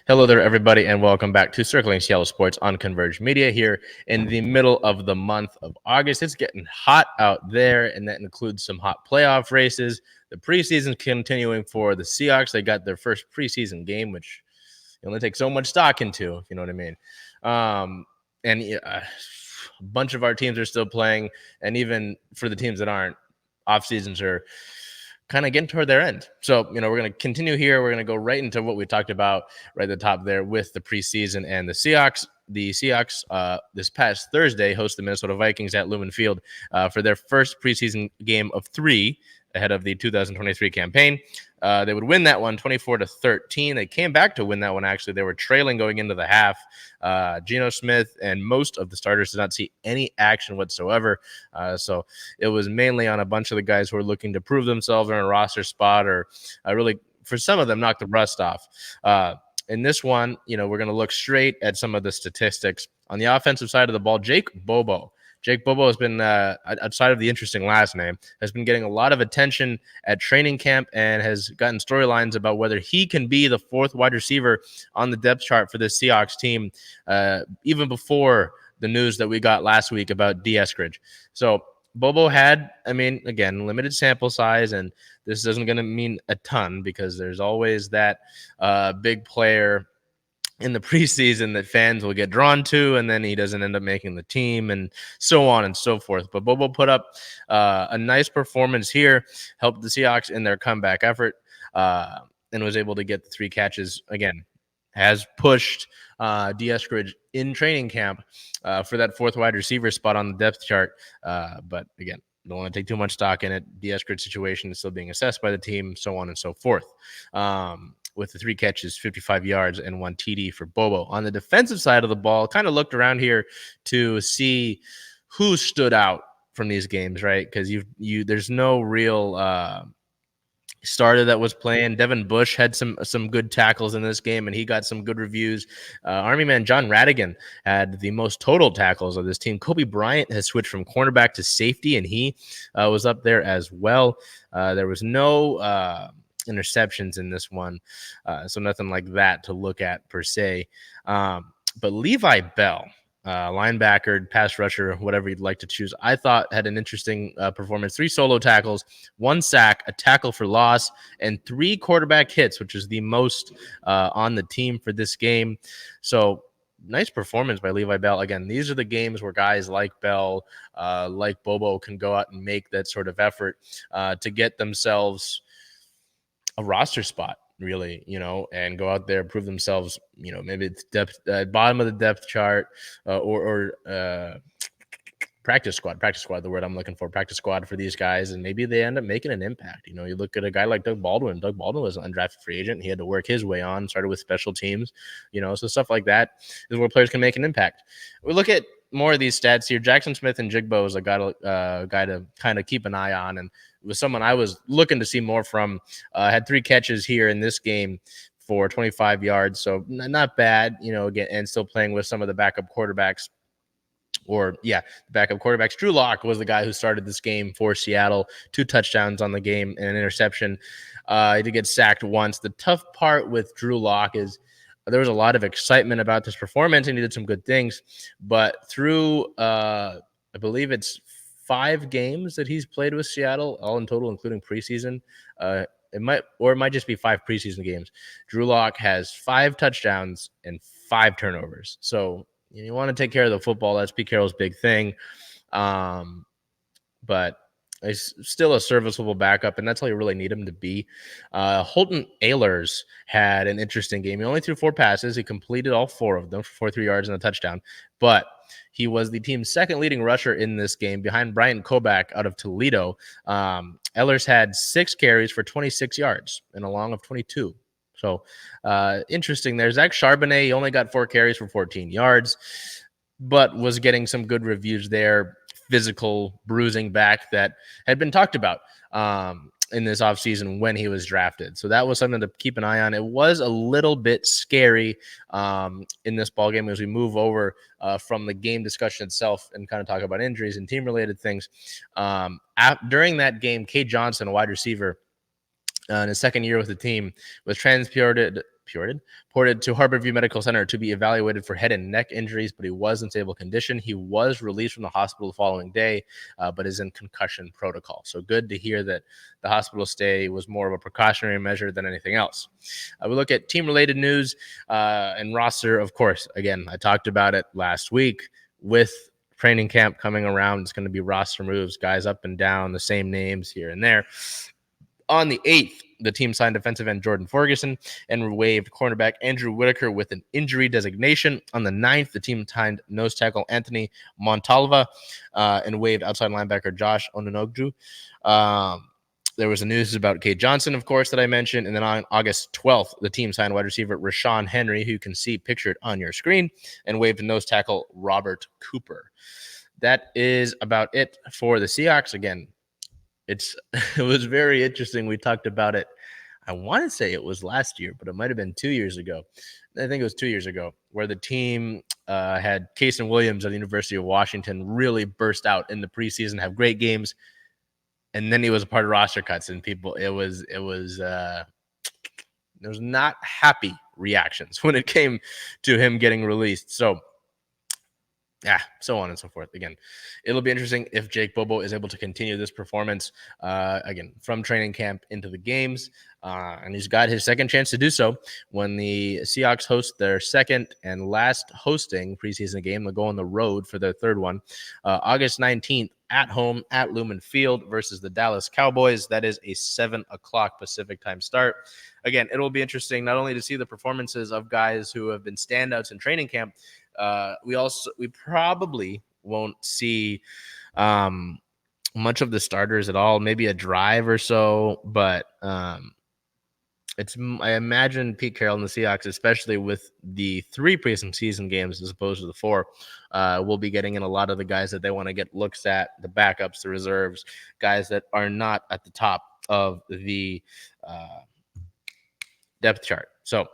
Hello there, everybody, and welcome back to Circling Seattle Sports on Converge Media here in the middle of the month of August. It's getting hot out there, and that includes some hot playoff races. The preseason continuing for the Seahawks. They got their first preseason game, which you only take so much stock into, if you know what I mean. A bunch of our teams are still playing, and even for the teams that aren't, off seasons are kind of getting toward their end. So, we're going to continue here. We're going to go right into what we talked about right at the top there with the preseason and the Seahawks. The Seahawks this past Thursday host the Minnesota Vikings at Lumen Field for their first preseason game of 3 ahead of the 2023 campaign. They would win that one 24-13. They came back to win that one, actually. They were trailing going into the half. Geno Smith and most of the starters did not see any action whatsoever. So it was mainly on a bunch of the guys who were looking to prove themselves in a roster spot or really, for some of them, knock the rust off. In this one, we're going to look straight at some of the statistics. On the offensive side of the ball, Jake Bobo has been, outside of the interesting last name, has been getting a lot of attention at training camp and has gotten storylines about whether he can be the 4th wide receiver on the depth chart for this Seahawks team, even before the news that we got last week about D. Eskridge. So Bobo had, again, limited sample size, and this isn't going to mean a ton because there's always that big player in the preseason that fans will get drawn to, and then he doesn't end up making the team and so on and so forth. But Bobo put up a nice performance here, helped the Seahawks in their comeback effort, and was able to get the 3 catches. Again, has pushed D. Eskridge in training camp for that 4th wide receiver spot on the depth chart. But again, don't want to take too much stock in it. D. Eskridge's situation is still being assessed by the team, so on and so forth. With the 3 catches, 55 yards, and 1 TD for Bobo. On the defensive side of the ball, kind of looked around here to see who stood out from these games, right? Because there's no real starter that was playing. Devin Bush had some good tackles in this game, and he got some good reviews. Army man John Radigan had the most total tackles of this team. Kobe Bryant has switched from cornerback to safety, and he was up there as well. There was no interceptions in this one, so nothing like that to look at per se. But Levi Bell, linebacker, pass rusher, whatever you'd like to choose, I thought had an interesting performance. 3 solo tackles, 1 sack, a tackle for loss, and 3 quarterback hits, which is the most on the team for this game. So nice performance by Levi Bell. Again, these are the games where guys like Bell, like Bobo, can go out and make that sort of effort to get themselves a roster spot, really, and go out there, prove themselves, maybe it's depth, bottom of the depth chart, or practice squad, the word I'm looking for, practice squad for these guys, and maybe they end up making an impact. You look at a guy like Doug Baldwin. Doug Baldwin was an undrafted free agent. He had to work his way on, started with special teams, so stuff like that is where players can make an impact. We look at more of these stats here. Jackson Smith-Njigba is a guy to kind of keep an eye on, and was someone I was looking to see more from. Had 3 catches here in this game for 25 yards, so not bad, again, and still playing with some of the backup quarterbacks. Drew Lock was the guy who started this game for Seattle. 2 touchdowns on the game and an interception. He did get sacked once. The tough part with Drew Lock is there was a lot of excitement about this performance, and he did some good things. But through, I believe it's 5 games that he's played with Seattle, all in total, including preseason. It might just be 5 preseason games. Drew Lock has 5 touchdowns and 5 turnovers. So you want to take care of the football. That's Pete Carroll's big thing. But he's still a serviceable backup, and that's all you really need him to be. Holton Ahlers had an interesting game. He only threw 4 passes. He completed all 4 of them for 43 yards and a touchdown. But he was the team's 2nd leading rusher in this game, behind Brian Kobach out of Toledo. Ahlers had 6 carries for 26 yards and a long of 22. So interesting there. Zach Charbonnet, he only got 4 carries for 14 yards, but was getting some good reviews there. Physical bruising back that had been talked about in this offseason when he was drafted. So that was something to keep an eye on. It was a little bit scary in this ball game as we move over from the game discussion itself and kind of talk about injuries and team-related things. During that game, Kate Johnson, a wide receiver, in his second year with the team, was transported to Harborview Medical Center to be evaluated for head and neck injuries, but he was in stable condition. He was released from the hospital the following day, but is in concussion protocol. So good to hear that the hospital stay was more of a precautionary measure than anything else. We look at team-related news and roster, of course. Again, I talked about it last week with training camp coming around. It's going to be roster moves, guys up and down, the same names here and there. On the 8th, the team signed defensive end Jordan Ferguson and waived cornerback Andrew Whitaker with an injury designation. On the 9th, the team signed nose tackle Anthony Montalva and waived outside linebacker Josh Ononogju. There was the news about Kate Johnson, of course, that I mentioned. And then on August 12th, the team signed wide receiver Rashawn Henry, who you can see pictured on your screen, and waived nose tackle Robert Cooper. That is about it for the Seahawks. Again, it was very interesting. We talked about it. I want to say it was last year, but it might have been 2 years ago. I think it was 2 years ago, where the team had Kason Williams at the University of Washington really burst out in the preseason, have great games, and then he was a part of roster cuts, and people, there was not happy reactions when it came to him getting released. So so on and so forth. Again, it'll be interesting if Jake Bobo is able to continue this performance, again, from training camp into the games. And he's got his second chance to do so when the Seahawks host their second and last hosting preseason game. They'll go on the road for their third one, August 19th at home at Lumen Field versus the Dallas Cowboys. That is a 7 o'clock Pacific time start. Again, it'll be interesting not only to see the performances of guys who have been standouts in training camp. We probably won't see much of the starters at all, maybe a drive or so, but I imagine Pete Carroll and the Seahawks, especially with the 3 preseason games as opposed to the 4, will be getting in a lot of the guys that they want to get looks at, the backups, the reserves, guys that are not at the top of the depth chart. So